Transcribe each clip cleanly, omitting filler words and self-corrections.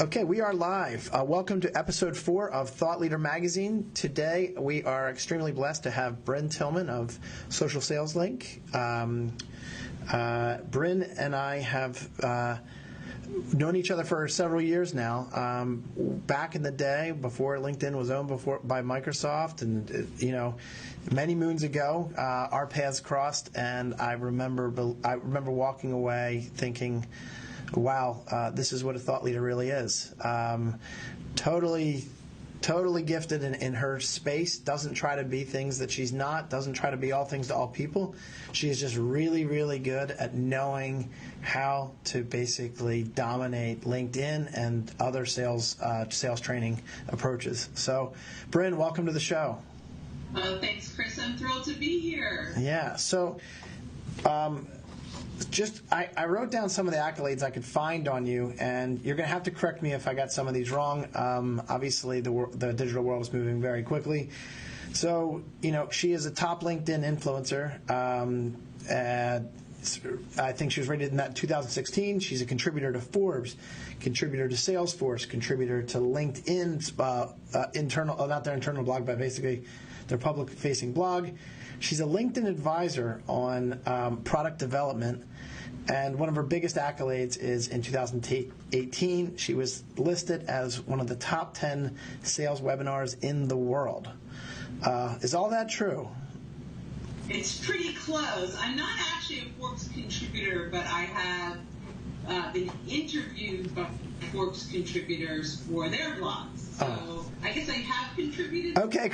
Okay, we are live. Welcome to episode 4 of Thought Leader Magazine. Today, we are extremely blessed to have Brynne Tillman of Social Sales Link. Brynne and I have known each other for several years now. Back in the day, before LinkedIn was owned by Microsoft, and many moons ago, our paths crossed, and I remember walking away thinking, wow, this is what a thought leader really is. Totally gifted in her space, doesn't try to be things that she's not, doesn't try to be all things to all people. She is just really, really good at knowing how to basically dominate LinkedIn and other sales training approaches. So, Brynne, welcome to the show. Thanks, Chris. I'm thrilled to be here. Yeah, so I wrote down some of the accolades I could find on you, and you're going to have to correct me if I got some of these wrong. Obviously, the digital world is moving very quickly. So, she is a top LinkedIn influencer. I think she was rated in that 2016. She's a contributor to Forbes, contributor to Salesforce, contributor to LinkedIn's not their internal blog, but basically their public-facing blog. She's a LinkedIn advisor on product development, and one of her biggest accolades is in 2018, she was listed as one of the top 10 sales webinars in the world. Is all that true? It's pretty close. I'm not actually a Forbes contributor, but I have been interviewed by Forbes contributors for their blogs. So I guess I have contributed. Okay.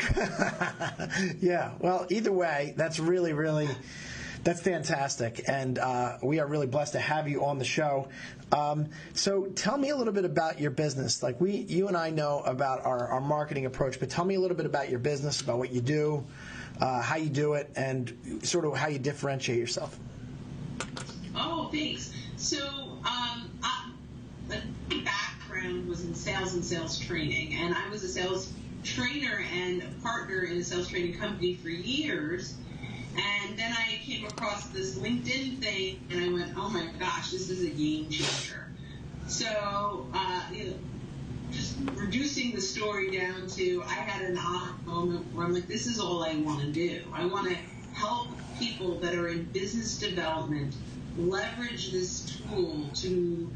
Yeah. Well, either way, that's really, that's fantastic. And we are really blessed to have you on the show. So tell me a little bit about your business. Like you and I know about our marketing approach, but tell me a little bit about your business, about what you do, how you do it, and sort of how you differentiate yourself. Oh, thanks. So my background was in sales and sales training, and I was a sales trainer and a partner in a sales training company for years. And then I came across this LinkedIn thing, and I went, oh my gosh, this is a game changer. So, just reducing the story down to, I had an aha moment where I'm like, this is all I want to do. I want to help people that are in business development leverage this tool to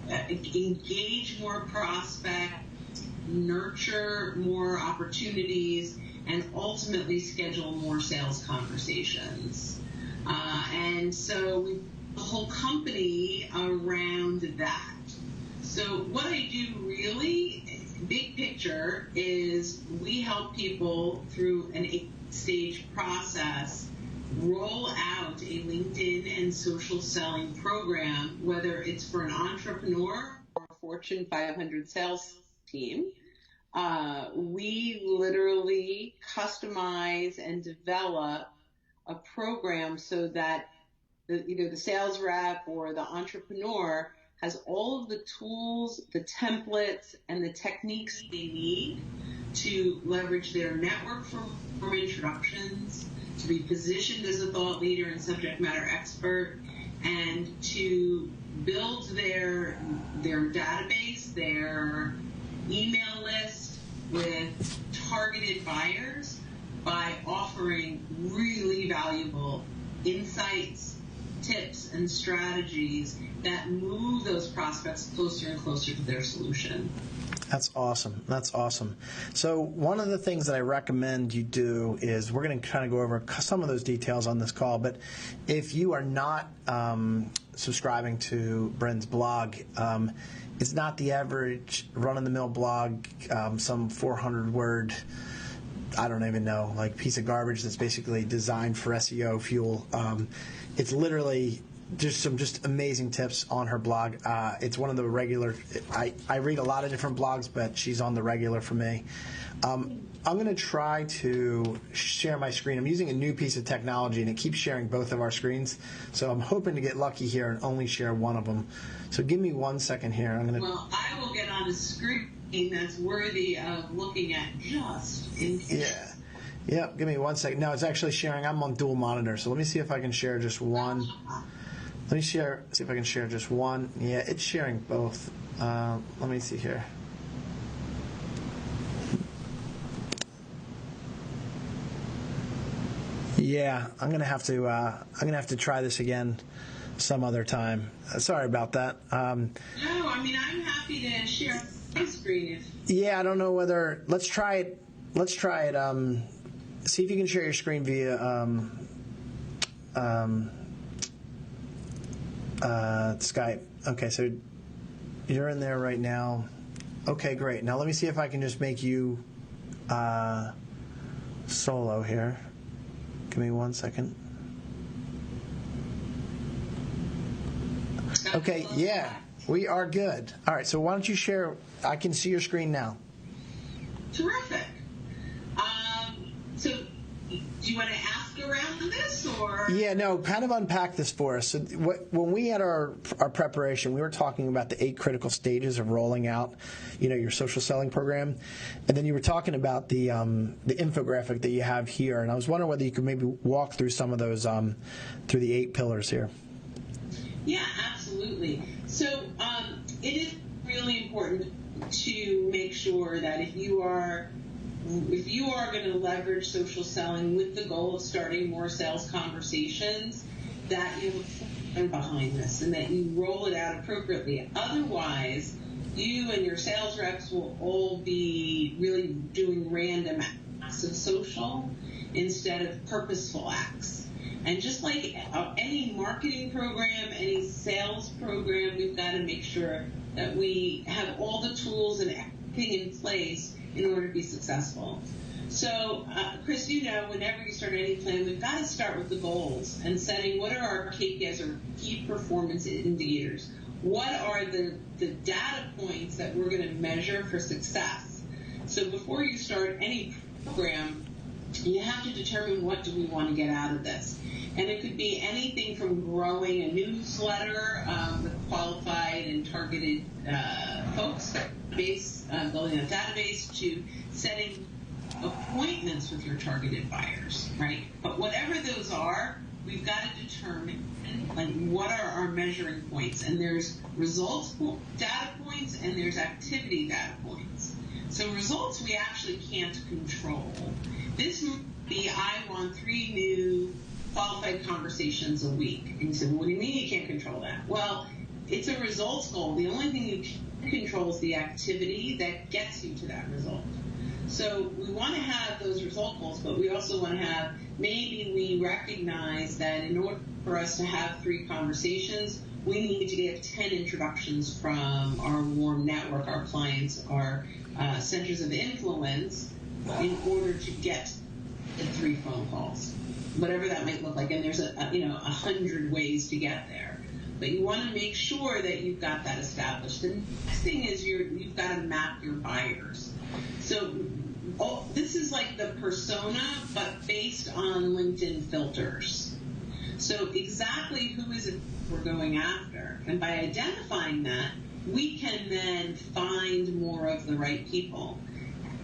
engage more prospects, nurture more opportunities, and ultimately schedule more sales conversations. And so we built a whole company around that. So what I do really, big picture, is we help people through an 8-stage process roll out a LinkedIn and social selling program, whether it's for an entrepreneur or a Fortune 500 sales team. We literally customize and develop a program so that the sales rep or the entrepreneur has all of the tools, the templates, and the techniques they need to leverage their network for introductions, to be positioned as a thought leader and subject matter expert, and to build their database, their email list with targeted buyers by offering really valuable insights, tips, and strategies that move those prospects closer and closer to their solution. That's awesome. That's awesome. So one of the things that I recommend you do is, we're going to kind of go over some of those details on this call, but if you are not subscribing to Brynne's blog, it's not the average run-of-the-mill blog, some 400-word, I don't even know, like piece of garbage that's basically designed for SEO fuel. It's literally just some amazing tips on her blog. It's one of the regular. I read a lot of different blogs, but she's on the regular for me. I'm going to try to share my screen. I'm using a new piece of technology, and it keeps sharing both of our screens. So I'm hoping to get lucky here and only share one of them. So give me 1 second here. Well, I will get on a screen that's worthy of looking at just in case. Yeah. Yeah, give me 1 second. No, it's actually sharing. I'm on dual monitor, so let me see if I can share just one. Let me see if I can share just one. Yeah, it's sharing both. Let me see here. Yeah, I'm gonna have to try this again some other time. Sorry about that. No, I mean, I'm happy to share my screen if. Yeah, I don't know whether. Let's try it. See if you can share your screen via Skype. Okay, so you're in there right now. Okay, great. Now let me see if I can just make you solo here. Give me 1 second. Okay, yeah, we are good. All right, so why don't you share? I can see your screen now. Terrific. So, do you want to ask around this, or? Yeah, no, kind of unpack this for us. So when we had our preparation, we were talking about the 8 critical stages of rolling out, your social selling program, and then you were talking about the infographic that you have here, and I was wondering whether you could maybe walk through some of those through the 8 pillars here. Yeah, absolutely. So it is really important to make sure that if you are going to leverage social selling with the goal of starting more sales conversations, that you have a plan behind this and that you roll it out appropriately. Otherwise, you and your sales reps will all be really doing random acts of social instead of purposeful acts. And just like any marketing program, any sales program, we've got to make sure that we have all the tools and everything in place in order to be successful. So, Chris, whenever you start any plan, we've got to start with the goals and setting what are our KPIs or key performance indicators. What are the data points that we're going to measure for success? So before you start any program, you have to determine what do we want to get out of this. And it could be anything from growing a newsletter with qualified and targeted folks, building a database, to setting appointments with your targeted buyers, right? But whatever those are, we've got to determine what are our measuring points. And there's results data points and there's activity data points. So results we actually can't control. This would be, I want 3 new qualified conversations a week. And you say, well, what do you mean you can't control that? Well, it's a results goal. The only thing you can control is the activity that gets you to that result. So we want to have those result goals, but we also want to have, maybe we recognize that in order for us to have 3 conversations, we need to get 10 introductions from our warm network, our clients, our centers of influence, in order to get the 3 phone calls, whatever that might look like. And there's 100 ways to get there. But you want to make sure that you've got that established. The next thing is you've got to map your buyers. So this is like the persona, but based on LinkedIn filters. So exactly who is it we're going after? And by identifying that, we can then find more of the right people.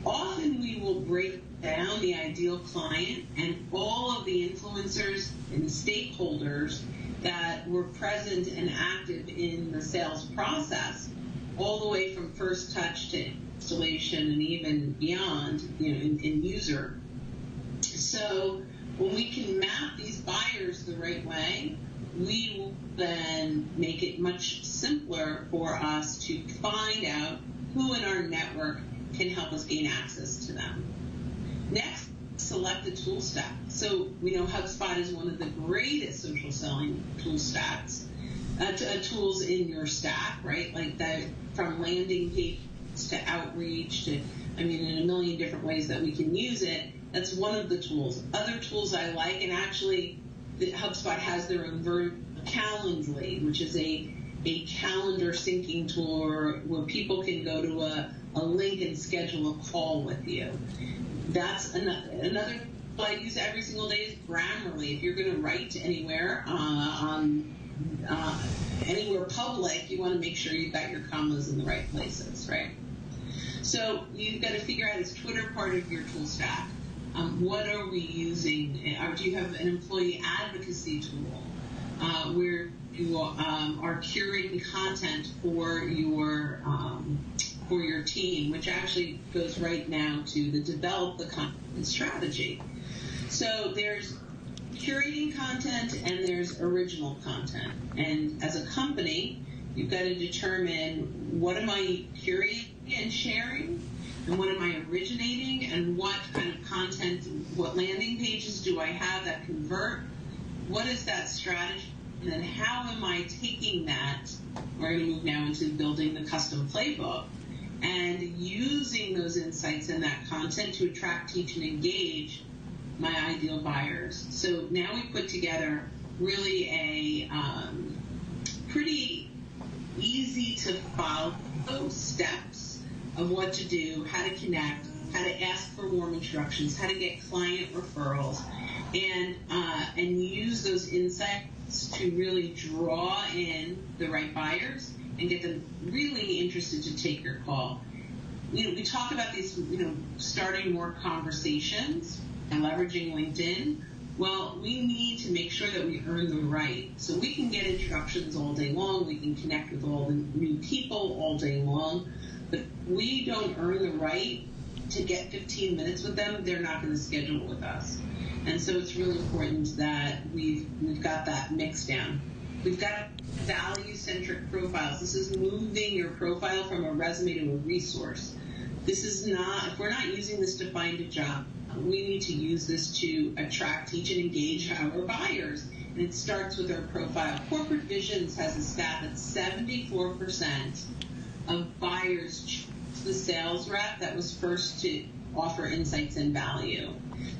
Often we will break down the ideal client and all of the influencers and the stakeholders that were present and active in the sales process, all the way from first touch to installation and even beyond, in user. So when we can map these buyers the right way, we will then make it much simpler for us to find out who in our network can help us gain access to them. Next, select the tool stack. So we know HubSpot is one of the greatest social selling tool stacks, tools in your stack, right? Like that, from landing pages to outreach to, in a million different ways that we can use it. That's one of the tools. Other tools I like, and actually HubSpot has their own version of Calendly, which is a calendar syncing tool where people can go to a link and schedule a call with you. That's another tool I use every single day is Grammarly. If you're going to write anywhere anywhere public, you want to make sure you've got your commas in the right places, right? So you've got to figure out, is Twitter part of your tool stack? What are we using? Or do you have an employee advocacy tool where you are curating content for your your team, which actually goes right now to the develop the content strategy. So there's curating content and there's original content. And as a company, you've got to determine what am I curating and sharing, and what am I originating, and what kind of content, what landing pages do I have that convert, what is that strategy, and then how am I taking that, we're going to move now into building the custom playbook, and using those insights and that content to attract, teach, and engage my ideal buyers. So now we put together really a pretty easy to follow steps of what to do, how to connect, how to ask for warm introductions, how to get client referrals, and use those insights to really draw in the right buyers and get them really interested to take your call. We talk about these, starting more conversations and leveraging LinkedIn. Well, we need to make sure that we earn the right. So we can get introductions all day long. We can connect with all the new people all day long. But if we don't earn the right to get 15 minutes with them, they're not going to schedule with us. And so it's really important that we've got that mix down. We've got value-centric profiles. This is moving your profile from a resume to a resource. This is not, if we're not using this to find a job, we need to use this to attract, teach, and engage our buyers. And it starts with our profile. Corporate Visions has a stat that 74% of buyers choose the sales rep that was first to offer insights and value.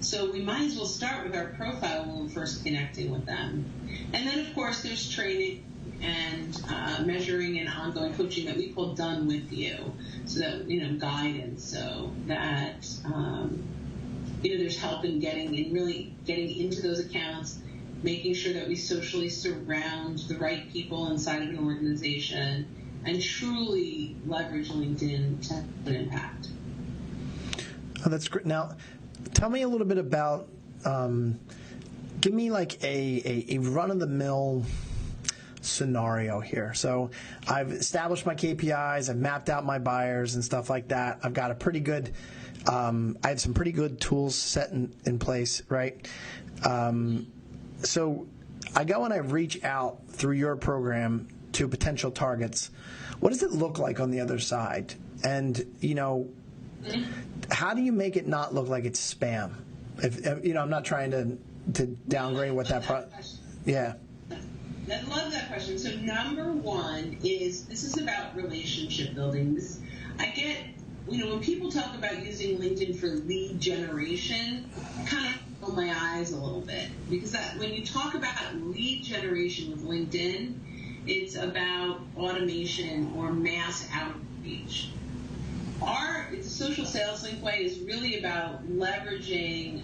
So we might as well start with our profile when we're first connecting with them. And then, of course, there's training and measuring and ongoing coaching that we call done with you. So that, guidance, so that, there's help in really getting into those accounts, making sure that we socially surround the right people inside of an organization, and truly leverage LinkedIn to have an impact. Oh, that's great. Now, tell me a little bit about, give me like a run-of-the-mill scenario here. So I've established my KPIs, I've mapped out my buyers and stuff like that. I've got a pretty good, I have some pretty good tools set in place, right? So I go and I reach out through your program to potential targets. What does it look like on the other side? And, how do you make it not look like it's spam? If I'm not trying to downgrade what that yeah. I love that question. So number one is, this is about relationship building. I get, when people talk about using LinkedIn for lead generation, kind of roll my eyes a little bit, because when you talk about lead generation with LinkedIn, it's about automation or mass outreach. The Social Sales Link way is really about leveraging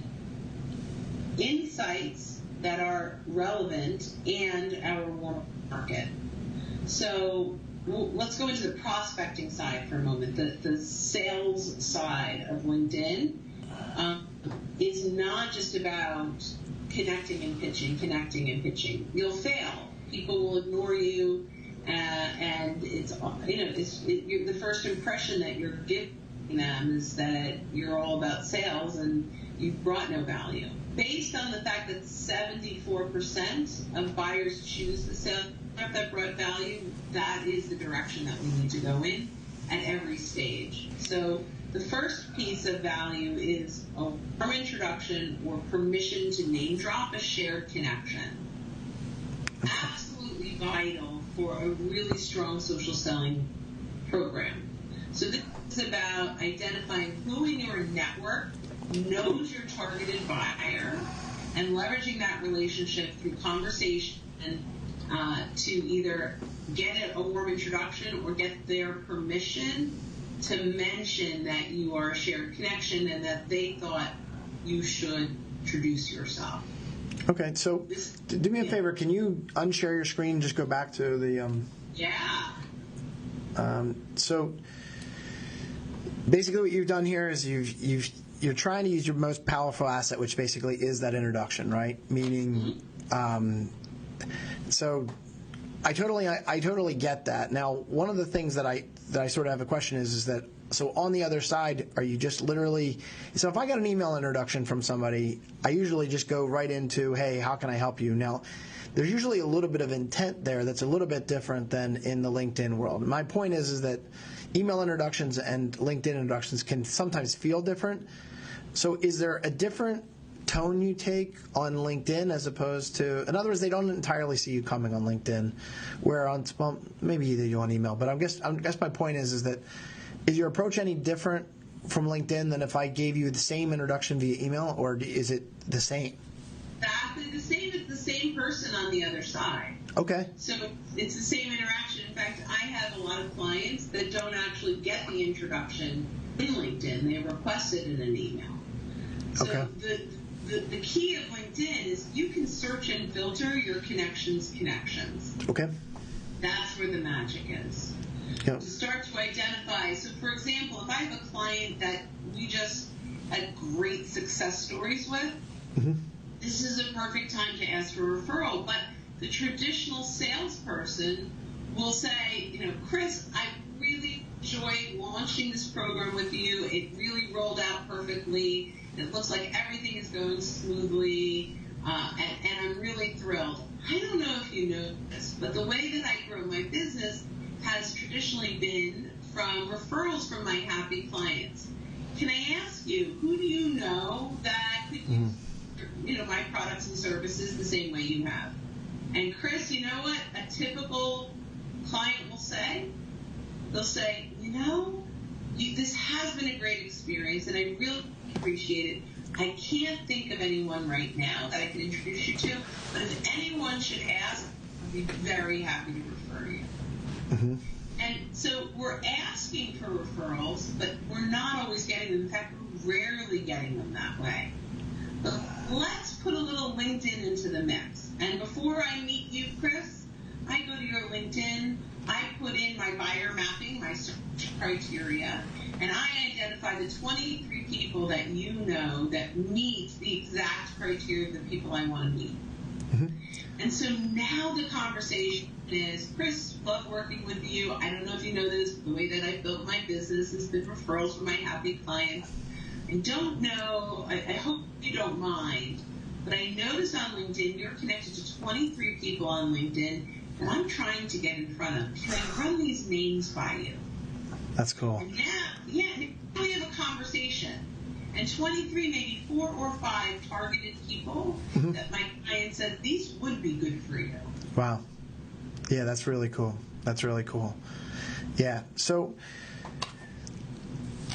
insights that are relevant and our warm market. So let's go into the prospecting side for a moment. The sales side of LinkedIn is not just about connecting and pitching. You'll fail. People will ignore you, and the first impression that you're giving them is that you're all about sales and you've brought no value. Based on the fact that 74% of buyers choose the sales rep that brought value, that is the direction that we need to go in at every stage. So the first piece of value is a warm introduction or permission to name drop a shared connection. Absolutely vital for a really strong social selling program. So this is about identifying who in your network knows your targeted buyer and leveraging that relationship through conversation to either get a warm introduction or get their permission to mention that you are a shared connection and that they thought you should introduce yourself. Okay, so do me a favor. Can you unshare your screen and just go back to the... Yeah. So basically what you've done here is you're trying to use your most powerful asset, which basically is that introduction, right? Meaning, so I totally get that. Now, one of the things that I sort of have a question is that, so on the other side, are you just literally, so if I got an email introduction from somebody, I usually just go right into, hey, how can I help you? Now, there's usually a little bit of intent there that's a little bit different than in the LinkedIn world. And my point is that email introductions and LinkedIn introductions can sometimes feel different. So is there a different tone you take on LinkedIn as opposed to, in other words, they don't entirely see you coming on LinkedIn, where on, well, maybe they do on email, but I guess my point is that, is your approach any different from LinkedIn than if I gave you the same introduction via email, or is it the same? Exactly the same. It's the same person on the other side. Okay. So it's the same interaction. In fact, I have a lot of clients that don't actually get the introduction in LinkedIn. They request it in an email. So okay. The key of LinkedIn is you can search and filter your connections. Okay. That's where the magic is. Yep. To start to identify. So, for example, if I have a client that we just had great success stories with, mm-hmm. this is a perfect time to ask for a referral. But the traditional salesperson will say, Chris, I really enjoyed launching this program with you. It really rolled out perfectly. It looks like everything is going smoothly, and I'm really thrilled. I don't know if you know this, but the way that I grow my business has traditionally been from referrals from my happy clients. Can I ask you, who do you know that could use my products and services the same way you have? And Chris, you know what a typical client will say? They'll say, this has been a great experience, and I really appreciate it. I can't think of anyone right now that I can introduce you to, but if anyone should ask, I'd be very happy to refer you. Mm-hmm. And so we're asking for referrals, but we're not always getting them. In fact, we're rarely getting them that way. But let's put a little LinkedIn into the mix. And before I meet you, Chris, I go to your LinkedIn, I put in my buyer mapping, my search criteria, and I identify the 23 people that you know that meet the exact criteria of the people I want to meet. Mm-hmm. And so now the conversation is, Chris, love working with you. I don't know if you know this, but the way that I built my business has been referrals from my happy clients. I don't know, I hope you don't mind, but I noticed on LinkedIn you're connected to 23 people on LinkedIn, and I'm trying to get in front of. Can I run these names by you? That's cool. And now we have a conversation. And 23, maybe 4 or 5 targeted people mm-hmm. that my client said, these would be good for you. Wow. Yeah, that's really cool. That's really cool. Yeah. So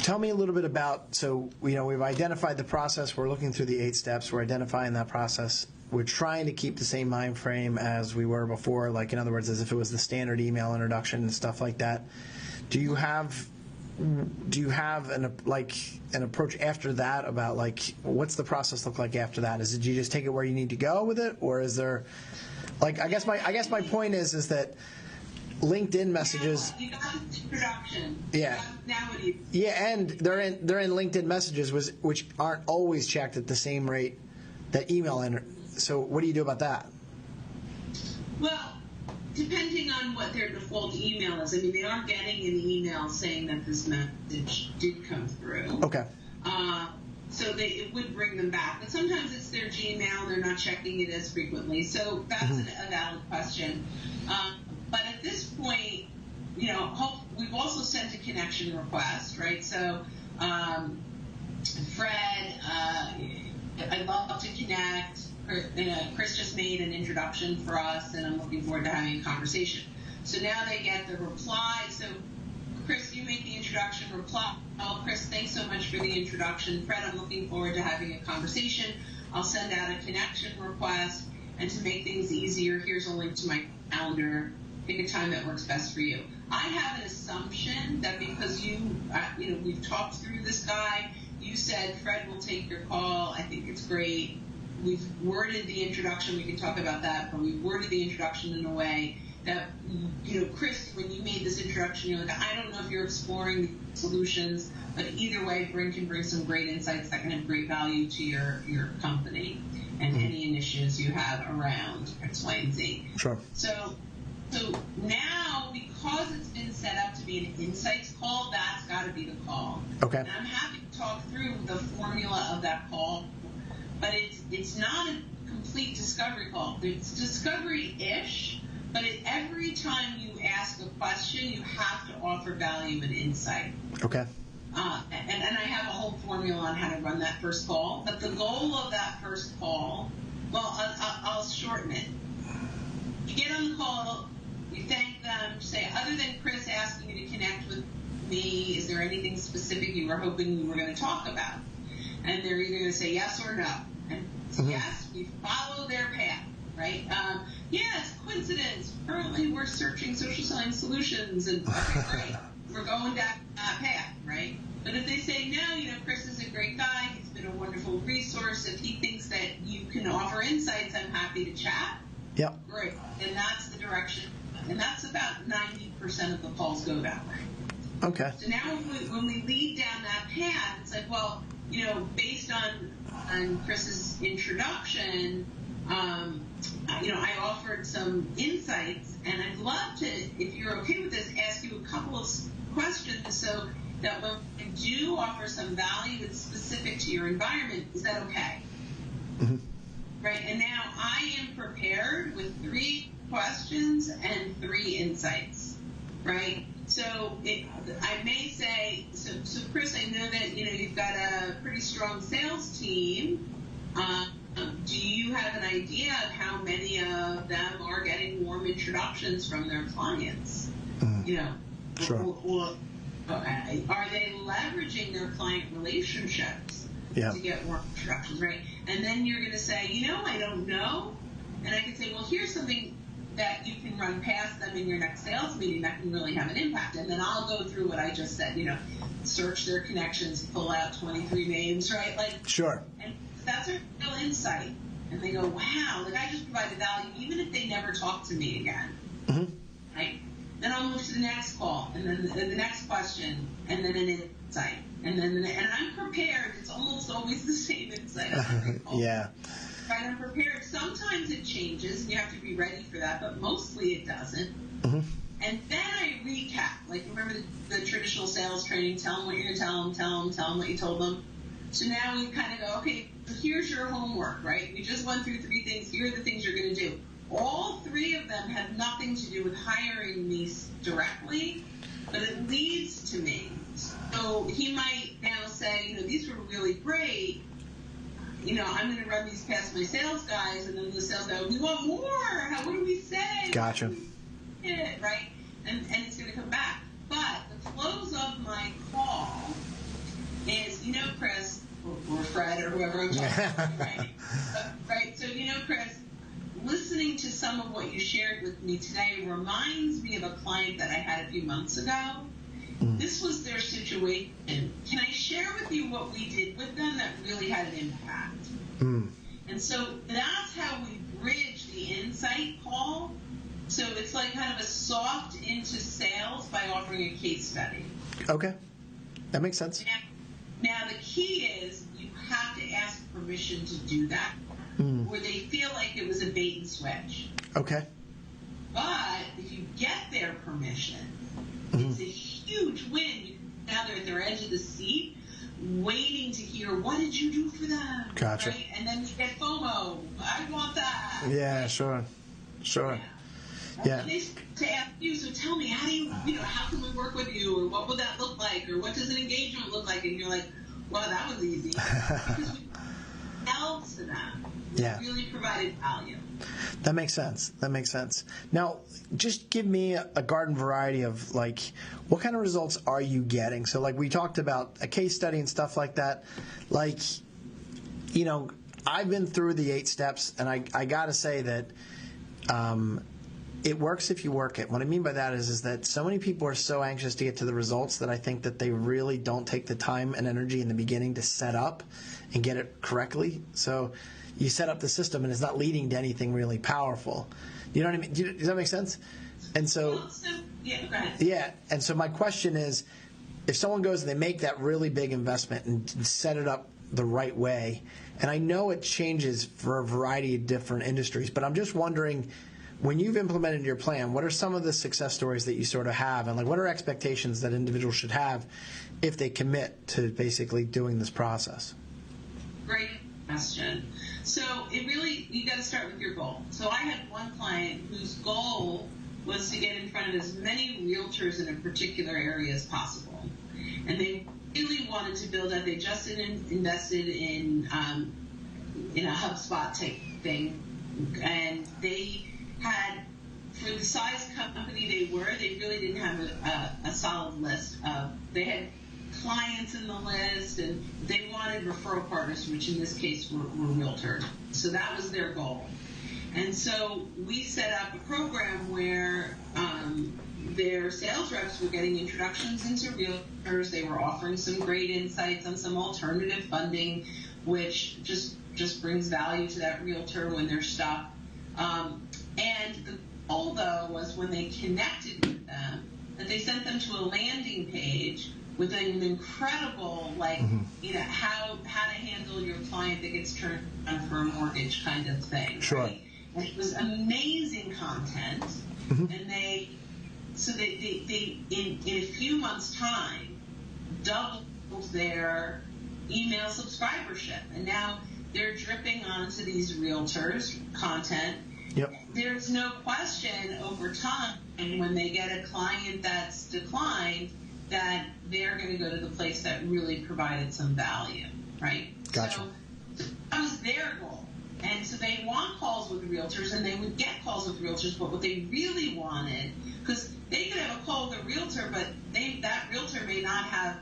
tell me a little bit about, so, we've identified the process. We're looking through the 8 steps. We're identifying that process. We're trying to keep the same mind frame as we were before, like, in other words, as if it was the standard email introduction and stuff like that. Do you have an approach after that about, like, what's the process look like after that? Is it you just take it where you need to go with it, or is there, like, I guess my point is that LinkedIn messages. You got the introduction. Yeah. Now what do you? Yeah, and they're in LinkedIn messages, which aren't always checked at the same rate that email enter. So what do you do about that? Well, depending on what their default email is. I mean, they are getting an email saying that this message did come through. Okay. So it would bring them back. But sometimes it's their Gmail. They're not checking it as frequently. So that's mm-hmm. a valid question. But at this point, we've also sent a connection request, right? So, Fred, I'd love to connect. Chris just made an introduction for us, and I'm looking forward to having a conversation. So now they get the reply. So, Chris, you make the introduction, reply. Oh, Chris, thanks so much for the introduction. Fred, I'm looking forward to having a conversation. I'll send out a connection request, and to make things easier, here's a link to my calendar. Pick a time that works best for you. I have an assumption that because we've talked through this guy, you said Fred will take your call. I think it's great. We've worded the introduction. We can talk about that, but we've worded the introduction in a way that, Chris, when you made this introduction, you're like, I don't know if you're exploring solutions, but either way, Brynne can bring some great insights that can have great value to your company and any initiatives you have around X, Y, and Z. Sure. So So now, because it's been set up to be an insights call, that's got to be the call. Okay. And I'm happy to talk through the formula of that call, but it's not a complete discovery call. It's discovery-ish, but every time you ask a question, you have to offer value and insight. Okay. And I have a whole formula on how to run that first call. But the goal of that first call, well, I'll shorten it. You get on the call, you thank them, say, other than Chris asking you to connect with me, is there anything specific you were hoping we were going to talk about? And they're either going to say yes or no. And yes, we follow their path, right? Yeah, it's a coincidence. Currently, we're searching social selling solutions, and okay, great. We're going down that path, right? But if they say, no, Chris is a great guy, he's been a wonderful resource, if he thinks that you can offer insights, I'm happy to chat. Yep. Great. And that's the direction. And that's about 90% of the calls go that way. Okay. So now when we lead down that path, it's like, well, based on Chris's introduction, I offered some insights, and I'd love to, if you're okay with this, ask you a couple of questions so that when I do offer some value that's specific to your environment, is that okay? Mm-hmm. Right, and now I am prepared with 3 questions and 3 insights, right? So I may say, so Chris, I know that you've got a pretty strong sales team. Do you have an idea of how many of them are getting warm introductions from their clients? Sure. Or are they leveraging their client relationships to get warm introductions, right? And then you're going to say, I don't know. And I can say, well, here's something that you can run past them in your next sales meeting that can really have an impact. And then I'll go through what I just said, search their connections, pull out 23 names, right? Sure. And that's a real insight. And they go, wow, I just provided value, even if they never talk to me again. Mm-hmm. Right? Then I'll move to the next call, and then the next question, and then an insight. And I'm prepared. It's almost always the same insight. Yeah. Right, I'm prepared. Sometimes it changes, and you have to be ready for that, but mostly it doesn't. Mm-hmm. And then I recap. Remember the traditional sales training, tell them what you're going to tell them what you told them. So now we kind of go, okay, here's your homework, right? We just went through 3 things. Here are the things you're going to do. All 3 of them have nothing to do with hiring me directly, but it leads to me. So he might now say, these were really great. I'm going to run these past my sales guys, and then the sales guy, we want more. What do we say? Gotcha. Right? And it's going to come back. But the close of my call is, Chris, or Fred, or whoever I'm talking to, right? Right? So, Chris, listening to some of what you shared with me today reminds me of a client that I had a few months ago. This was their situation. Can I share with you what we did with them that really had an impact? And so that's how we bridge the insight call. So it's like kind of a soft into sales by offering a case study. Okay. That makes sense. Now the key is you have to ask permission to do that, where they feel like it was a bait and switch. Okay. But if you get their permission, it's a huge win. Now they're at their edge of the seat, waiting to hear, what did you do for them? Gotcha. Right? And then you get FOMO. I want that. Yeah, sure. Yeah. And they to ask you, so tell me, how do how can we work with you? Or what would that look like? Or what does an engagement look like? And you're like, well, that was easy. Because we held to them. Yeah. Really provided value. That makes sense. Now, just give me a garden variety of what kind of results are you getting? So we talked about a case study and stuff like that. I've been through the 8 steps, and I got to say that it works if you work it. What I mean by that is that so many people are so anxious to get to the results that I think that they really don't take the time and energy in the beginning to set up and get it correctly. So you set up the system and it's not leading to anything really powerful. You know what I mean? Does that make sense? And so, yeah, go ahead. Yeah. And so my question is, if someone goes and they make that really big investment and set it up the right way, and I know it changes for a variety of different industries, but I'm just wondering, when you've implemented your plan, what are some of the success stories that you sort of have, and like what are expectations that individuals should have if they commit to basically doing this process? Great question. So it really, you got to start with your goal. So I had one client whose goal was to get in front of as many realtors in a particular area as possible, and they really wanted to build up. They just invested in a HubSpot type thing, and they had, for the size company they really didn't have a solid list of. They had clients in the list, and they wanted referral partners, which in this case were realtors. So that was their goal. And so we set up a program where their sales reps were getting introductions into realtors. They were offering some great insights on some alternative funding, which just brings value to that realtor when they're stuck. And the goal, though, was when they connected with them, that they sent them to a landing page with an incredible, how to handle your client that gets turned down for a mortgage kind of thing. Sure. Right? And it was amazing content, and they in a few months' time doubled their email subscribership, and now they're dripping onto these realtors content. Yep. There's no question over time, and when they get a client that's declined, that they're going to go to the place that really provided some value, right? Gotcha. So that was their goal. And so they want calls with realtors, and they would get calls with realtors, but what they really wanted, because they could have a call with a realtor, but that realtor may not have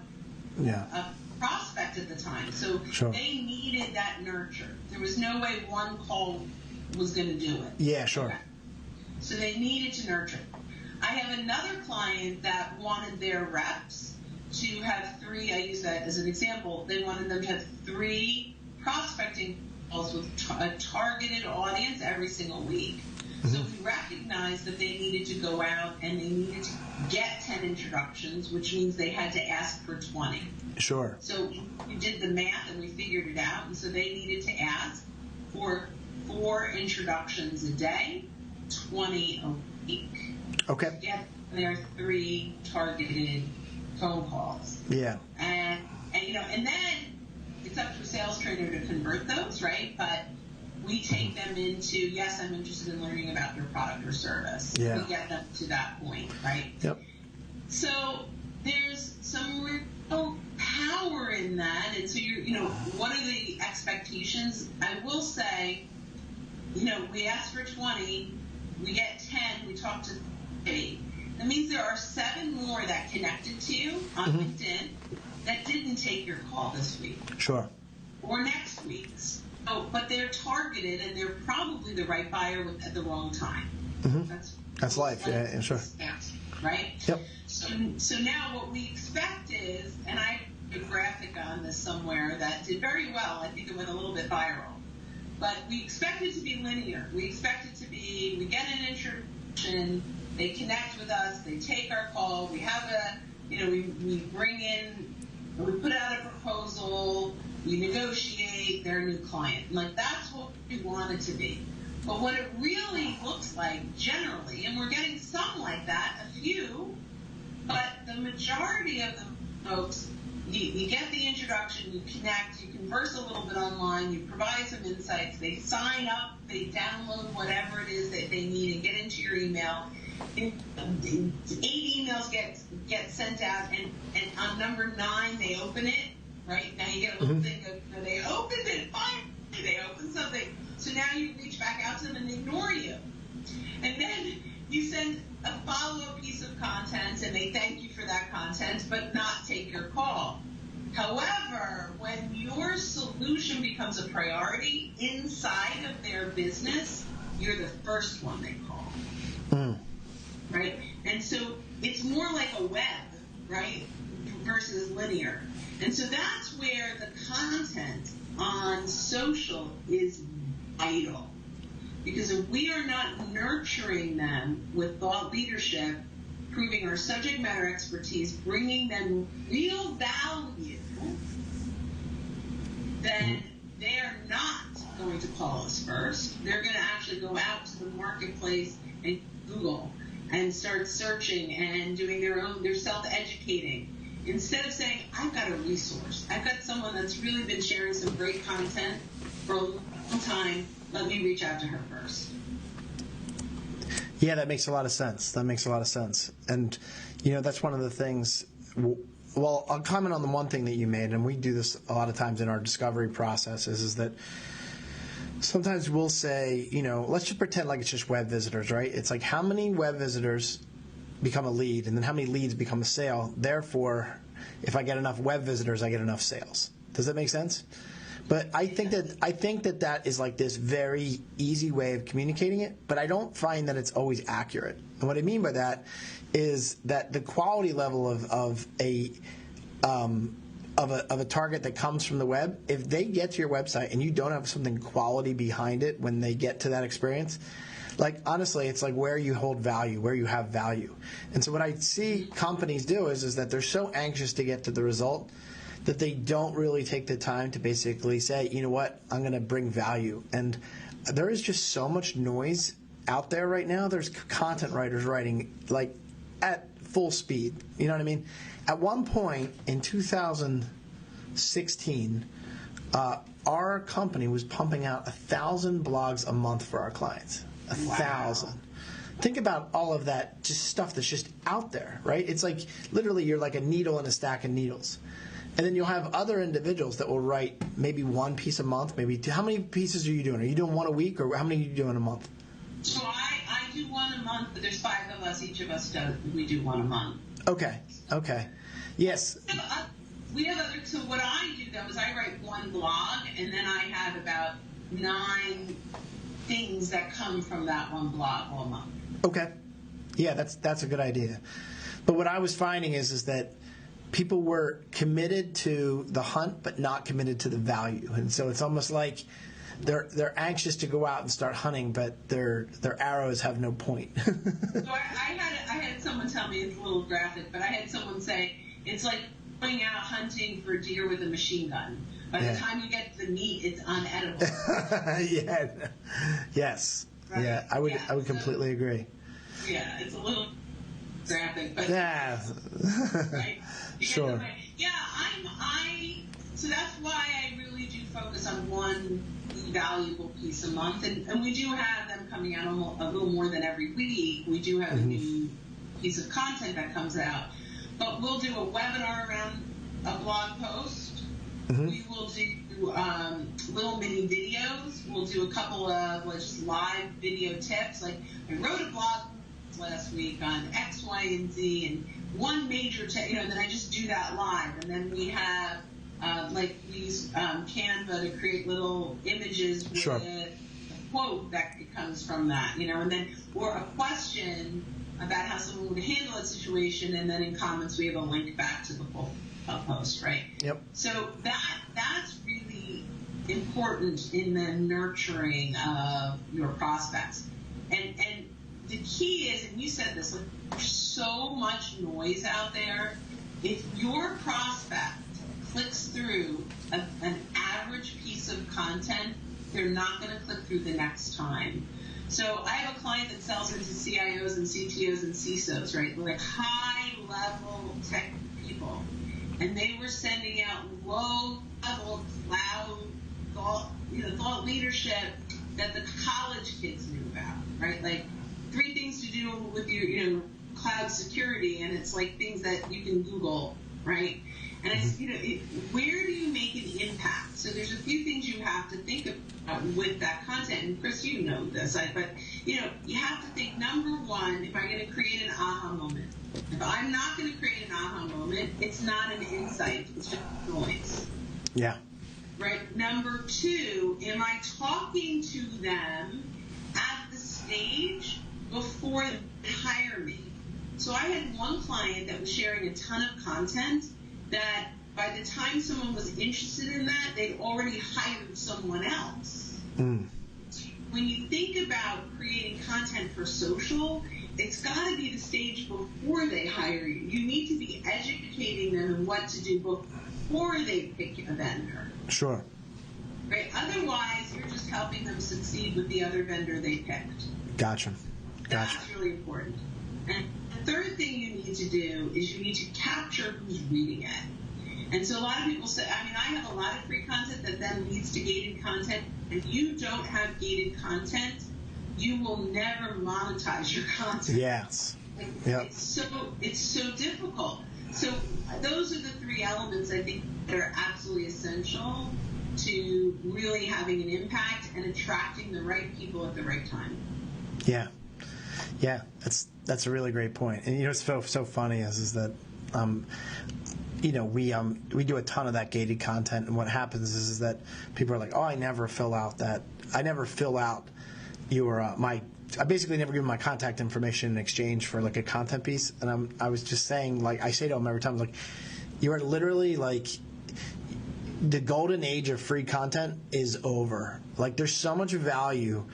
a prospect at the time. So they needed that nurture. There was no way one call was going to do it. Yeah, sure. Okay. So they needed to nurture. I have another client that wanted their reps to have 3, I use that as an example, they wanted them to have 3 prospecting calls with a targeted audience every single week. So we recognized that they needed to go out and they needed to get 10 introductions, which means they had to ask for 20. Sure. So we did the math and we figured it out, and so they needed to ask for 4 introductions a day, 20 a week. Okay. To get their 3 targeted phone calls. Yeah. And then it's up to a sales trainer to convert those, right? But we take them into, yes, I'm interested in learning about your product or service. Yeah. We get them to that point, right? Yep. So there's some real power in that. And so what are the expectations? I will say, we ask for 20, we get 10, we talk to 3. That means there are 7 more that connected to you on LinkedIn that didn't take your call this week. Sure. Or next week's. Oh, but they're targeted, and they're probably the right buyer at the wrong time. That's life. Yeah, sure. Right? Yep. So now what we expect is, and I have a graphic on this somewhere that did very well. I think it went a little bit viral. But we expect it to be linear. We expect it to be, we get an introduction, they connect with us, they take our call, we have we bring in, we put out a proposal, we negotiate, they're a new client. That's what we want it to be. But what it really looks like generally, and we're getting some like that, a few, but the majority of the folks, you get the introduction, you connect, you converse a little bit online, you provide some insights, they sign up, they download whatever it is that they need and get into your email. 8 emails get sent out, and on number 9 they open it. Right? Now you get a little thing of, they opened it, finally, they opened something. So now you reach back out to them and they ignore you. And then you send a follow-up piece of content and they thank you for that content, but not take your call. However, when your solution becomes a priority inside of their business, you're the first one they call. Right? And so it's more like a web, right, versus linear. And so that's where the content on social is vital. Because if we are not nurturing them with thought leadership, proving our subject matter expertise, bringing them real value, then they are not going to call us first. They're going to actually go out to the marketplace and Google and start searching and doing they're self-educating. Instead of saying, I've got a resource, I've got someone that's really been sharing some great content for a long time, let me reach out to her first. Yeah, that makes a lot of sense. And, that's one of the things. Well, I'll comment on the one thing that you made, and we do this a lot of times in our discovery processes, is that sometimes we'll say, let's just pretend like it's just web visitors, right? It's like how many web visitors become a lead, and then how many leads become a sale. Therefore, if I get enough web visitors, I get enough sales. Does that make sense? But I think that is like this very easy way of communicating it, but I don't find that it's always accurate. And what I mean by that is that the quality level of a target that comes from the web, if they get to your website and you don't have something quality behind it when they get to that experience, like honestly, it's like where you hold value, where you have value. And so what I see companies do is that they're so anxious to get to the result that they don't really take the time to basically say, you know what, I'm going to bring value. And there is just so much noise out there right now. There's content writers writing like at full speed. You know what I mean? At one point in 2016, our company was pumping out 1,000 blogs a month for our clients. 1,000. Think about all of that just stuff that's just out there, right? It's like literally you're like a needle in a stack of needles. And then you'll have other individuals that will write maybe one piece a month, maybe two. How many pieces are you doing? Are you doing one a week, or how many are you doing a month? So I do one a month, but there's 5 of us. Each of us we do one a month. Okay. Yes. We have other. So what I do though is I write one blog, and then I have about 9 things that come from that one blog all month. Okay. Yeah, that's a good idea. But what I was finding is that people were committed to the hunt, but not committed to the value, and so it's almost like they're anxious to go out and start hunting, but their arrows have no point. So I had someone tell me, it's a little graphic, but I had someone say it's like going out hunting for deer with a machine gun. By the time you get to the meat, it's unedible. Yeah. Yes. Right? Yeah. I would completely agree. Yeah, it's a little graphic, but yeah. Right? Sure. Yeah, so that's why I really do focus on one valuable piece a month, and we do have them coming out a little more than every week. We do have a new piece of content that comes out, but we'll do a webinar around a blog post. We will do little mini videos. We'll do a couple of just live video tips. Like I wrote a blog last week on X, Y, and Z, and one major tip, and then I just do that live. And then we have we use Canva to create little images with a quote that comes from that, and then or a question about how someone would handle a situation, and then in comments we have a link back to the full post, right? Yep. So that's really important in the nurturing of your prospects. And the key is, and you said this, like, there's so much noise out there. If your prospect clicks through an average piece of content, they're not going to click through the next time. So I have a client that sells into CIOs and CTOs and CISOs, right? Like high-level tech people. And they were sending out low-level cloud thought leadership that the college kids knew about, right? Like 3 things to do with your cloud security, and it's like things that you can Google, right? And it's where do you make an impact? So there's a few things you have to think about with that content. And Chris, you know this, but you have to think, number one, if I'm going to create an aha moment. If I'm not going to create an aha moment, it's not an insight, it's just noise. Yeah. Right. Number 2, am I talking to them at the stage before they hire me? So I had one client that was sharing a ton of content that by the time someone was interested in that, they'd already hired someone else. When you think about creating content for social, it's got to be the stage before they hire you. You need to be educating them on what to do before they pick a vendor. Sure. Right? Otherwise, you're just helping them succeed with the other vendor they picked. Gotcha. Gotcha. That's really important. And the third thing you need to do is you need to capture who's reading it. And so a lot of people say, I have a lot of free content that then leads to gated content. If you don't have gated content, you will never monetize your content. Yes. Yep. It's so difficult. So those are the three elements I think that are absolutely essential to really having an impact and attracting the right people at the right time. Yeah. Yeah, that's a really great point. And what's so funny is that we do a ton of that gated content, and what happens is that people are like, oh, I never fill out your I basically never give them my contact information in exchange for like a content piece. And I was just saying, like, I say to them every time, like, you are literally like, the golden age of free content is over. Like, there's so much value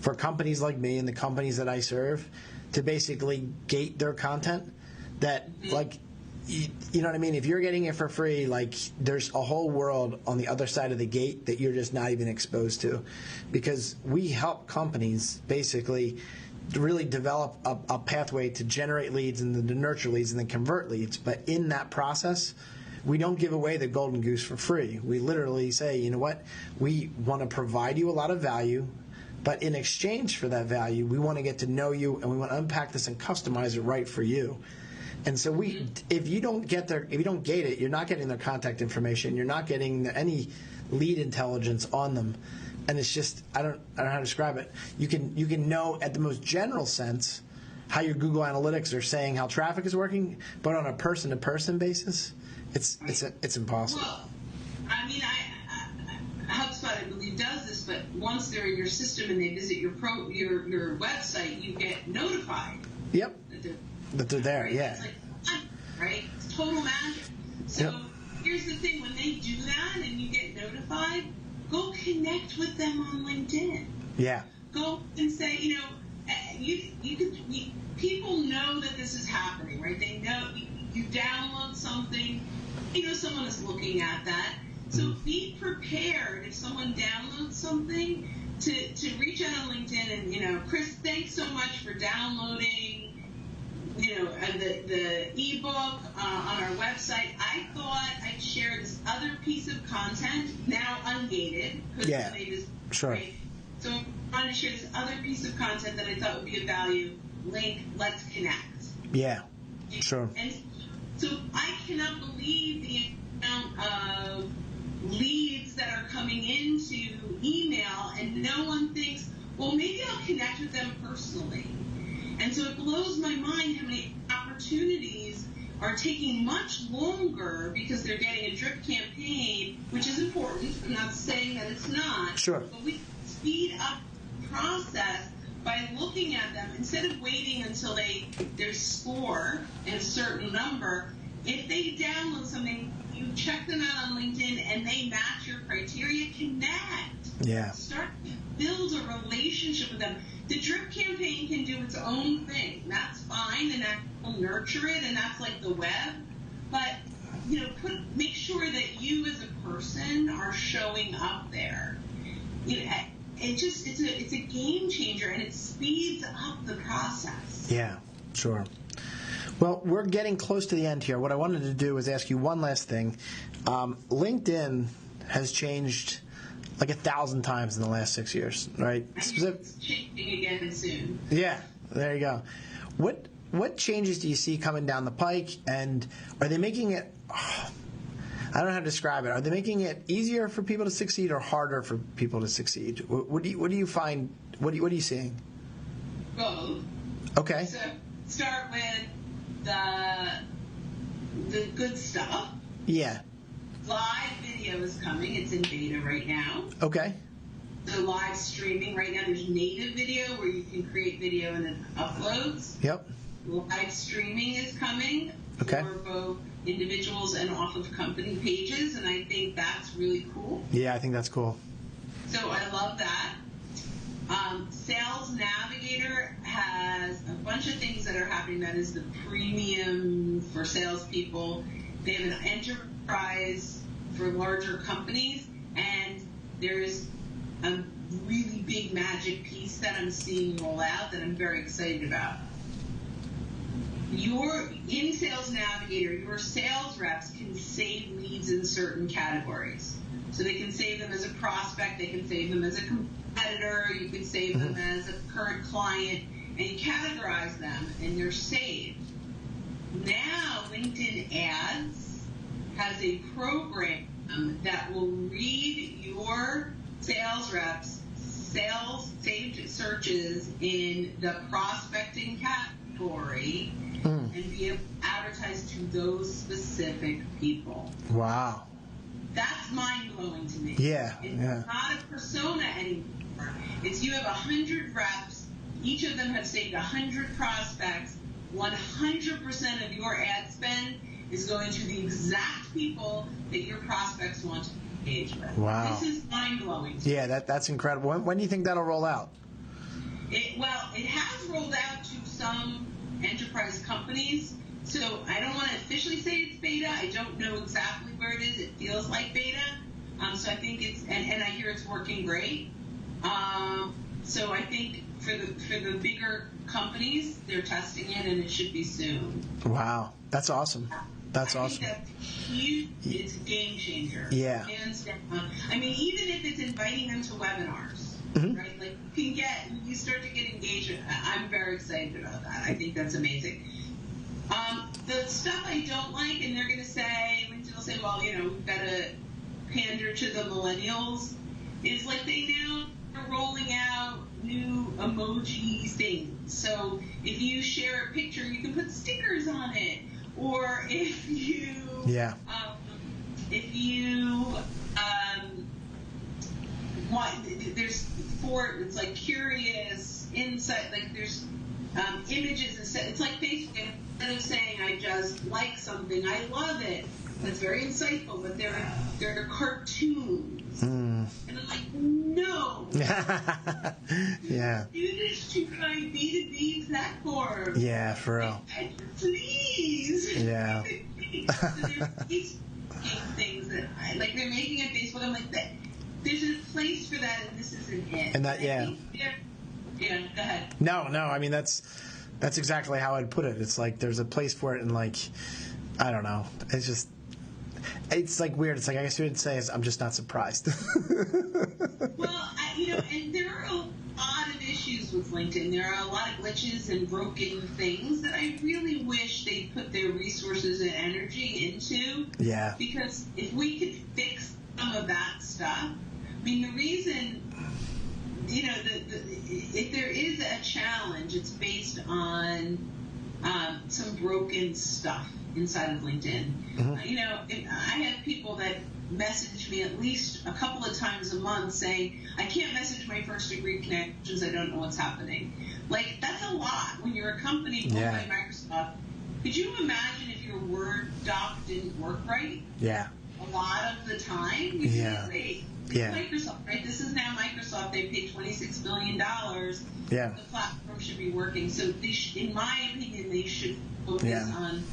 for companies like me and the companies that I serve to basically gate their content that, like, you know what I mean? If you're getting it for free, like, there's a whole world on the other side of the gate that you're just not even exposed to, because we help companies basically really develop a pathway to generate leads and then to nurture leads and then convert leads. But in that process, we don't give away the golden goose for free. We literally say, you know what? We want to provide you a lot of value, but in exchange for that value, we want to get to know you and we want to unpack this and customize it right for you. And so if you don't gate it, you're not getting their contact information. You're not getting any lead intelligence on them, and it's just I don't know how to describe it. You can know at the most general sense how your Google Analytics are saying how traffic is working, but on a person-to-person basis, it's impossible. Well, HubSpot, I believe, does this, but once they're in your system and they visit your website, you get notified. Yep. That they're there, right? yeah. It's like, right? It's total magic. So Here's the thing: when they do that and you get notified, go connect with them on LinkedIn. Yeah. Go and say, people know that this is happening, right? They know you download something, someone is looking at that. So be prepared if someone downloads something to reach out on LinkedIn and, Chris, thanks so much for downloading, the ebook on our website. I thought I'd share this other piece of content, now ungated, because the name is great. So I wanted to share this other piece of content that I thought would be of value. Link, let's connect. Yeah, sure. And so I cannot believe the amount of leads that are coming into email, and no one thinks, well, maybe I'll connect with them personally. And so it blows my mind how many opportunities are taking much longer because they're getting a drip campaign, which is important. I'm not saying that it's not. Sure. But we speed up the process by looking at them instead of waiting until their score in a certain number. If they download something, you check them out on LinkedIn and they match your criteria, connect. Yeah. Start to build a relationship with them. The drip campaign can do its own thing. That's fine, and that will nurture it, and that's like the web. But make sure that you as a person are showing up there. It's a game changer, and it speeds up the process. Yeah, sure. Well, we're getting close to the end here. What I wanted to do is ask you one last thing. LinkedIn has changed like 1,000 times in the last 6 years, right? It's changing again soon. Yeah, there you go. What changes do you see coming down the pike, and are they making it? I don't know how to describe it. Are they making it easier for people to succeed or harder for people to succeed? What do you find? What are you seeing? Both. Okay. So start with the good stuff. Yeah. Live video is coming. It's in beta right now. Okay. So live streaming right now. There's native video where you can create video and it uploads. Yep. Live streaming is coming for both individuals and off of company pages, and I think that's really cool. Yeah, I think that's cool. So I love that. Sales Navigator has a bunch of things that are happening. That is the premium for salespeople. They have an enterprise for larger companies, and there's really big magic piece that I'm seeing roll out that I'm very excited about. In Sales Navigator, your sales reps can save leads in certain categories. So they can save them as a prospect, they can save them as a competitor, you can save them as a current client, and you categorize them, and they're saved. Now, LinkedIn Ads has a program that will read your sales reps' sales saved searches in the prospecting category and be able to advertise to those specific people. Wow. That's mind-blowing to me. Yeah. It's not a persona anymore. It's you have 100 reps. Each of them have saved 100 prospects. 100% of your ad spend is going to the exact people that your prospects want to engage with. Wow. This is mind-blowing. Yeah, that's incredible. When do you think that'll roll out? It has rolled out to some enterprise companies. So I don't want to officially say it's beta. I don't know exactly where it is. It feels like beta. So I think it's, and I hear it's working great. So I think for the bigger companies, they're testing it, and it should be soon. Wow, that's awesome. That's awesome. I think that's huge. It's a game changer. Yeah. Hands down. I mean, even if it's inviting them to webinars, right? Like you start to get engagement. I'm very excited about that. I think that's amazing. The stuff I don't like, and they're going to say, LinkedIn will say, well, we've got to pander to the millennials, is like they now are rolling out new emoji things. So if you share a picture, you can put stickers on it. Or if you, there's it's like curious, insight, like there's images instead. It's like Facebook, instead of saying I just like something, I love it. That's very insightful, but they're cartoons. And I'm like, no. Yeah. Do this to my B2B platform. Yeah, for real. Please. Yeah. So they're things that they're making it Facebook. I'm like, there's a place for that, and this isn't it. And that, yeah. Yeah, go ahead. No, I mean, that's exactly how I'd put it. It's like there's a place for it, and I don't know. It's like weird. It's like I guess you would say I'm just not surprised. Well, and there are a lot of issues with LinkedIn. There are a lot of glitches and broken things that I really wish they put their resources and energy into. Yeah. Because if we could fix some of that stuff, I mean, the reason, if there is a challenge, it's based on some broken stuff inside of LinkedIn. I have people that message me at least a couple of times a month saying, I can't message my first degree connections, I don't know what's happening. Like, that's a lot when you're a company owned by Microsoft. Could you imagine if your Word doc didn't work right? Yeah. A lot of the time? You'd be like, wait, Microsoft, right? This is now Microsoft. They paid $26 billion. Yeah. The platform should be working. So in my opinion, they should focus on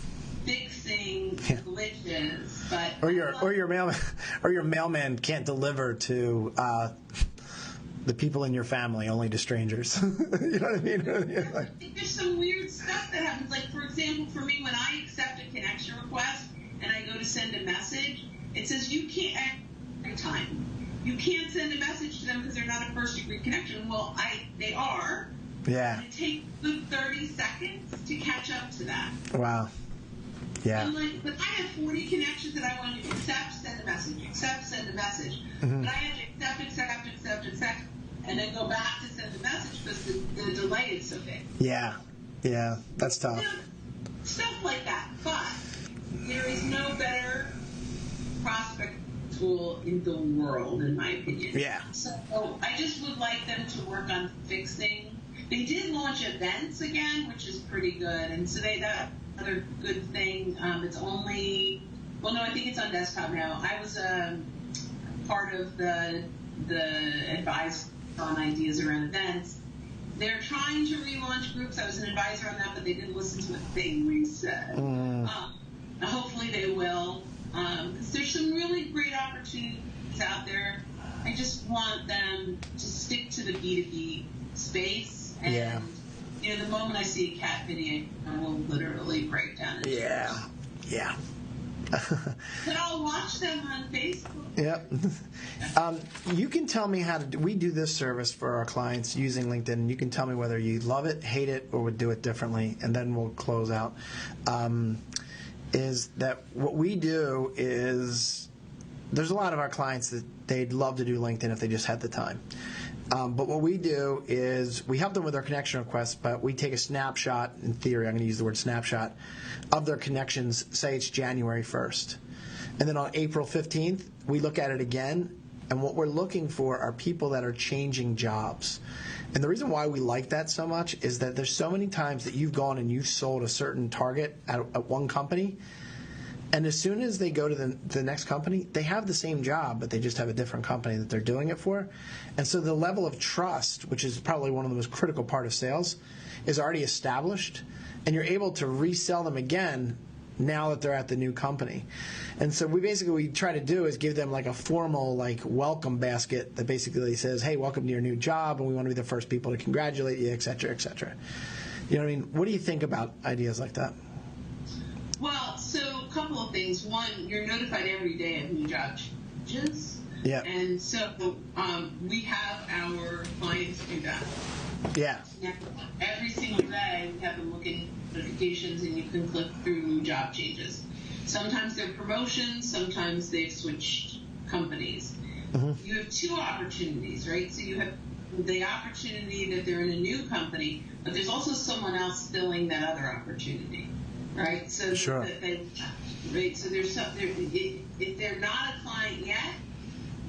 fixing glitches, but or your mailman can't deliver to the people in your family, only to strangers. You know what I mean? I think there's some weird stuff that happens. Like, for example, for me, when I accept a connection request and I go to send a message, it says you can't every time. You can't send a message to them because they're not a first degree connection. Well, they are. Yeah. And it takes good 30 seconds to catch up to that. Wow. Yeah. I'm like, but I have 40 connections that I want to accept, send a message, accept, send a message. But I have to accept, and then go back to send a message because the delay is so big. Yeah. Yeah. That's tough. Stuff like that. But there is no better prospect tool in the world, in my opinion. Yeah. So I just would like them to work on fixing. They did launch events again, which is pretty good. And so that another good thing. It's only, I think it's on desktop now. I was part of the advice on ideas around events. They're trying to relaunch groups. I was an advisor on that, but they didn't listen to a thing we said. Hopefully they will. There's some really great opportunities out there. I just want them to stick to the B2B space. And, Yeah. the moment I see a cat video, I will literally break down. Yeah. But I'll watch them on Facebook. Yep. You can tell me how to do. We do this service for our clients using LinkedIn. And you can tell me whether you love it, hate it, or would do it differently, and then we'll close out. Is that what we do? Is there's a lot of our clients that they'd love to do LinkedIn if they just had the time. But what we do is we help them with their connection requests, but we take a snapshot, in theory, I'm going to use the word snapshot, of their connections, say it's January 1st. And then on April 15th, we look at it again, and what we're looking for are people that are changing jobs. And the reason why we like that so much is that there's so many times that you've gone and you've sold a certain target at one company, and as soon as they go to the next company, they have the same job, but they just have a different company that they're doing it for. And so the level of trust, which is probably one of the most critical part of sales, is already established, and you're able to resell them again now that they're at the new company. And so we try to do is give them like a formal welcome basket that basically says, hey, welcome to your new job, and we want to be the first people to congratulate you, et cetera, et cetera. You know what I mean? What do you think about ideas like that? Well, so a couple of things. One, you're notified every day of new job changes. Yeah. And so we have our clients do that. Yeah. Every single day we have them look in notifications, and you can click through new job changes. Sometimes they're promotions, sometimes they've switched companies. Mm-hmm. You have two opportunities, right? So you have the opportunity that they're in a new company, but there's also someone else filling that other opportunity, right? So sure. Right. So if they're not a client yet,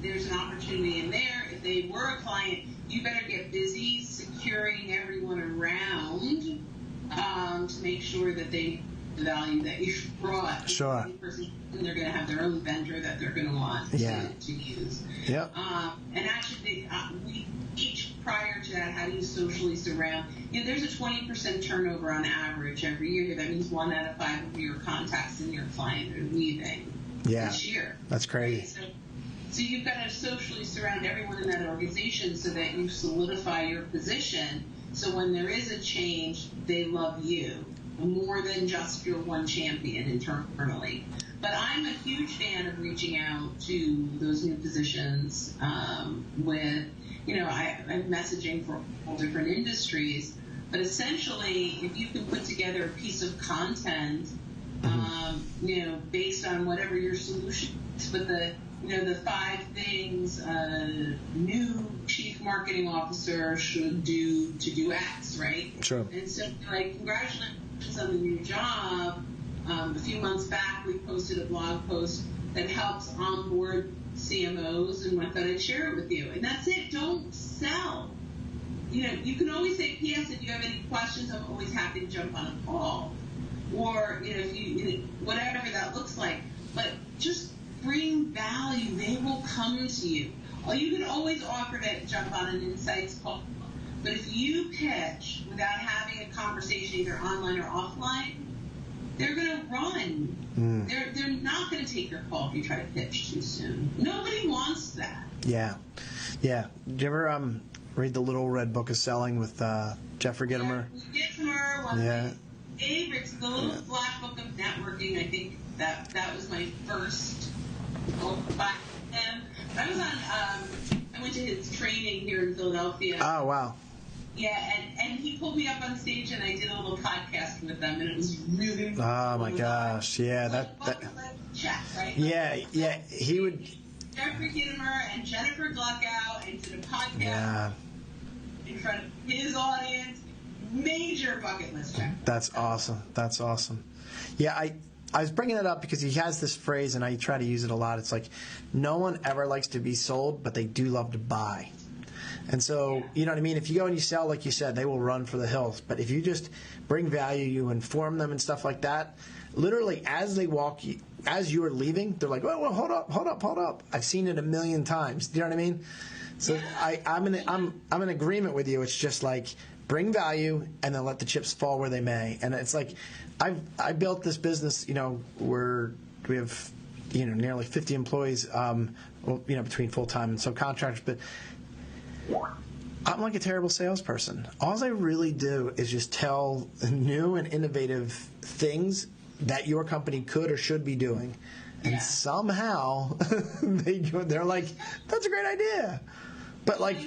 there's an opportunity in there. If they were a client, you better get busy securing everyone around to make sure that they the value that you've brought. Sure. And they're going to have their own vendor that they're going to want to use. Yep. And actually, we each prior to that, how do you socially surround? There's a 20% turnover on average every year. That means 1 out of 5 of your contacts in your client are leaving this year. That's crazy. Right? So you've got to socially surround everyone in that organization so that you solidify your position. So when there is a change, they love you more than just your one champion internally. But I'm a huge fan of reaching out to those new positions with, I'm messaging for all different industries. But essentially, if you can put together a piece of content, based on whatever your solution is, but the 5 things a new chief marketing officer should do to do X, right? Sure. And so, congratulations on the new job. A few months back, we posted a blog post that helps onboard CMOs, and I thought I'd share it with you. And that's it. Don't sell. You can always say, P.S., if you have any questions, I'm always happy to jump on a call. Or, if you, whatever that looks like. But just bring value. They will come to you. Or you can always offer to jump on an insights call. But if you pitch without having a conversation either online or offline, they're going to run. They're not going to take your call if you try to pitch too soon. Nobody wants that. Yeah. Did you ever read The Little Red Book of Selling with Jeffrey Gitomer? Gitomer, one of my favorites. The Little Black Book of Networking. I think that was my first book by him. I was on. I went to his training here in Philadelphia. Oh wow. Yeah, and he pulled me up on stage, and I did a little podcast with them, and it was really. Oh my gosh! Yeah, that. Check, right? Yeah, he would. Jeffrey Gitomer and Jennifer Gluckow, and did a podcast in front of his audience. Major bucket list check. That's awesome. Yeah, I was bringing it up because he has this phrase, and I try to use it a lot. It's like, no one ever likes to be sold, but they do love to buy. And so, you know what I mean? If you go and you sell, like you said, they will run for the hills. But if you just bring value, you inform them and stuff like that, literally as they walk, as you are leaving, they're like, well, hold up. I've seen it a million times. Do you know what I mean? So I'm in agreement with you. It's just like, bring value and then let the chips fall where they may. And it's like, I built this business, we have nearly 50 employees, between full-time and subcontractors. But I'm like a terrible salesperson. All I really do is just tell new and innovative things that your company could or should be doing. And somehow they're like, that's a great idea. But like,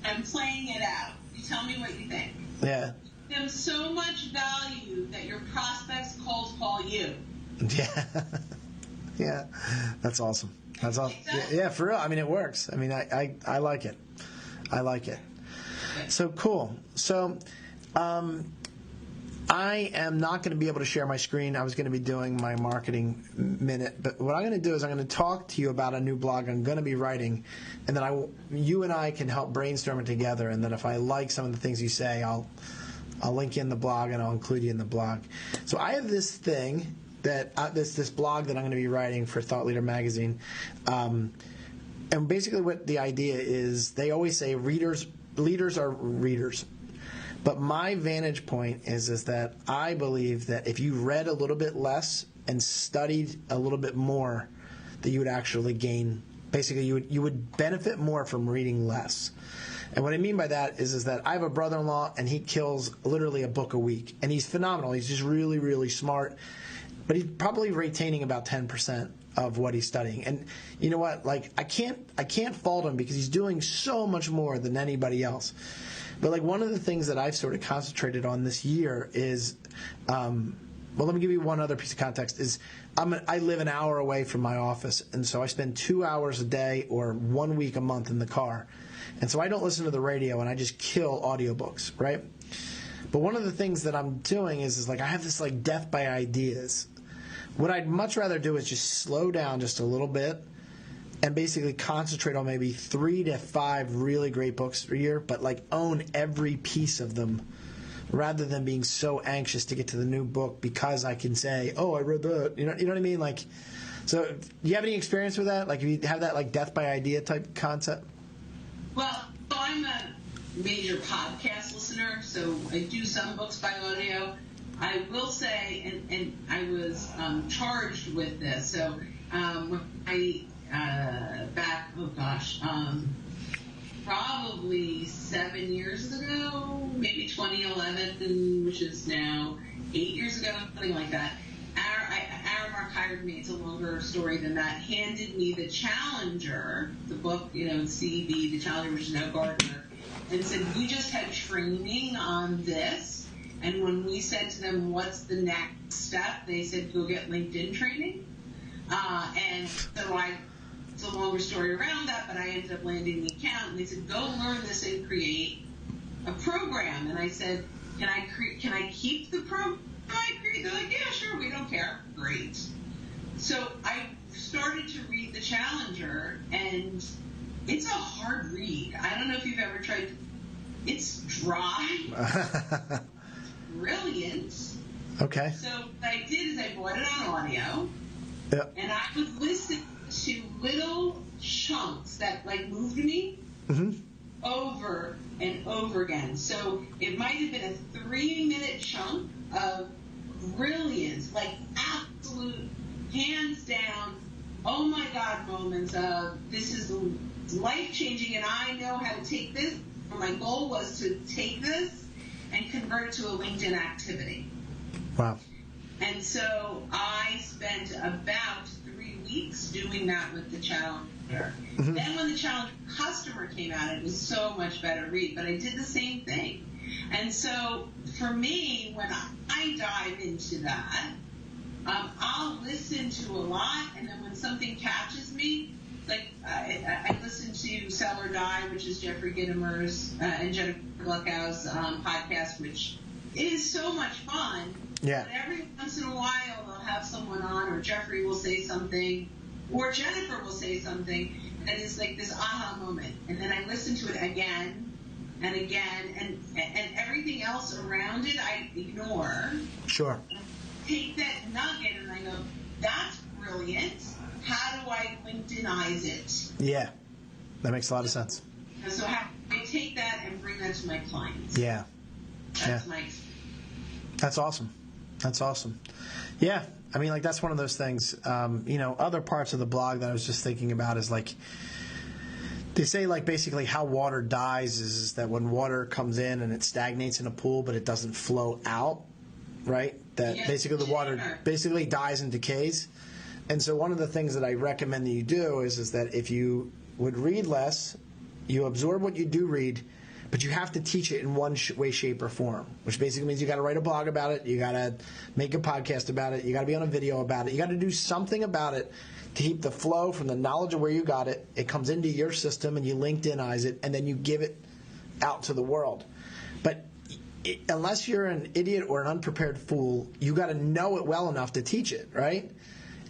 I'm playing it out. You tell me what you think. Yeah. There's so much value that your prospects cold call you. Yeah. Yeah. That's awesome. That's awesome. Yeah, for real. I mean, it works. I mean, I like it. I like it. So cool. So, I am not going to be able to share my screen. I was going to be doing my marketing minute, but what I'm going to do is I'm going to talk to you about a new blog I'm going to be writing, and then you and I can help brainstorm it together. And then if I like some of the things you say, I'll link you in the blog and I'll include you in the blog. So I have this thing that this blog that I'm going to be writing for Thought Leader Magazine, and basically what the idea is, they always say leaders are readers. But my vantage point is that I believe that if you read a little bit less and studied a little bit more, that you would actually gain. Basically, you would benefit more from reading less. And what I mean by that is that I have a brother-in-law, and he kills literally a book a week. And he's phenomenal. He's just really, really smart. But he's probably retaining about 10% of what he's studying. And you know what? Like, I can't fault him because he's doing so much more than anybody else. But like one of the things that I've sort of concentrated on this year is, well, let me give you one other piece of context. Is I live an hour away from my office, and so I spend 2 hours a day or 1 week a month in the car. And so I don't listen to the radio, and I just kill audiobooks, right? But one of the things that I'm doing is like I have this like death by ideas. What I'd much rather do is just slow down just a little bit and basically concentrate on maybe 3 to 5 really great books a year, but like own every piece of them rather than being so anxious to get to the new book because I can say, oh, I read that. You know what I mean? Like, so do you have any experience with that? Like, if you have that like death by idea type concept? Well, I'm a major podcast listener, so I do some books by audio. I will say, and I was charged with this, so when I probably 7 years ago, maybe 2011, which is now 8 years ago, something like that. Aramark hired me, it's a longer story than that, handed me the Challenger, the book, CB, the Challenger, which is now Gardner, and said, we just had training on this, and when we said to them, what's the next step, they said, go get LinkedIn training. And so it's a longer story around that, but I ended up landing the account, and they said, go learn this and create a program. And I said, can I keep the program I create? They're like, yeah, sure, we don't care. Great. So I started to read the Challenger, and it's a hard read. I don't know if you've ever tried. It's dry. Brilliant. Okay. So what I did is I bought it on audio. Yep. And I would listen to little chunks that like moved me over and over again. So it might have been a 3-minute chunk of brilliance, like absolute, hands down, oh my God moments of this is life-changing and I know how to take this. My goal was to take this and convert it to a LinkedIn activity. Wow. And so I spent about 3 weeks doing that with the Challenger. Mm-hmm. Then when the Challenger customer came out, it was so much better read, but I did the same thing. And so for me, when I dive into that, I'll listen to a lot, and then when something catches me, like I listen to Sell or Die, which is Jeffrey Gitomer's and Jennifer Gluckow's podcast, which is so much fun. Yeah. But every once in a while, they'll have someone on, or Jeffrey will say something, or Jennifer will say something, and it's like this aha moment. And then I listen to it again and again, and everything else around it I ignore. Sure. And I take that nugget and I go, that's brilliant. How do I LinkedInize it? Yeah. That makes a lot of sense. And so I take that and bring that to my clients. Yeah. That's my experience. That's awesome. That's awesome. Yeah. I mean, like, that's one of those things. Other parts of the blog that I was just thinking about is like, they say, like, basically how water dies is that when water comes in and it stagnates in a pool, but it doesn't flow out, right? That basically the water basically dies and decays. And so one of the things that I recommend that you do is that if you would read less, you absorb what you do read, but you have to teach it in one way, shape, or form, which basically means you got to write a blog about it, you got to make a podcast about it, you got to be on a video about it, you got to do something about it to keep the flow from the knowledge of where you got it. It comes into your system and you LinkedInize it, and then you give it out to the world. But unless you're an idiot or an unprepared fool, you got to know it well enough to teach it, right?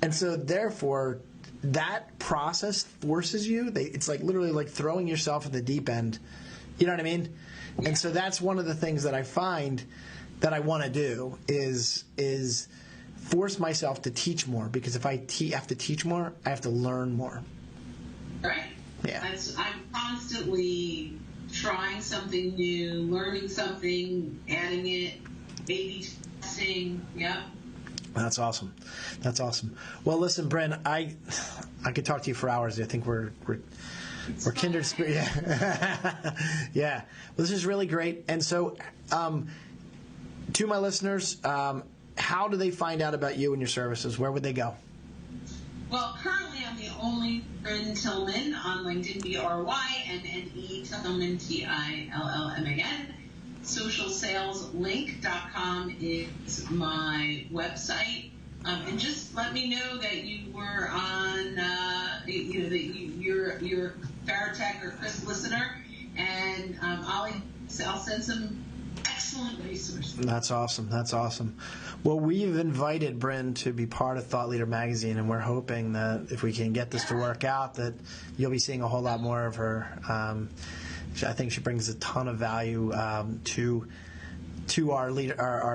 And so therefore, that process forces you. It's like literally like throwing yourself in the deep end. You know what I mean? And so that's one of the things that I find that I want to do is force myself to teach more, because if I have to teach more, I have to learn more. Right. Yeah. I'm constantly trying something new, learning something, adding it, A/B testing. Yep. That's awesome. That's awesome. Well, listen, Brynne, I could talk to you for hours. I think we're kindred spirit. Yeah. Yeah. Well, this is really great. And so, to my listeners, how do they find out about you and your services? Where would they go? Well, currently I'm the only Brynne Tillman on LinkedIn, BRYNNE Tillman, TILLMAN. Socialsaleslink.com is my website. And just let me know that you were on, that you're a Faratech or Chris listener, and I'll send some excellent resources. That's awesome. That's awesome. Well, we've invited Brynne to be part of Thought Leader Magazine, and we're hoping that if we can get this to work out, that you'll be seeing a whole lot more of her. I think she brings a ton of value to our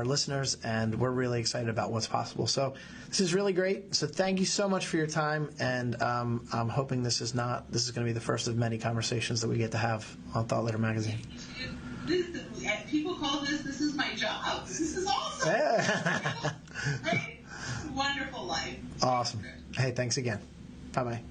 listeners, and we're really excited about what's possible. So this is really great. So thank you so much for your time, and I'm hoping this is going to be the first of many conversations that we get to have on Thought Leader Magazine. People call this is my job. This is awesome. Yeah. Right? Wonderful life. Awesome. Hey, thanks again. Bye-bye.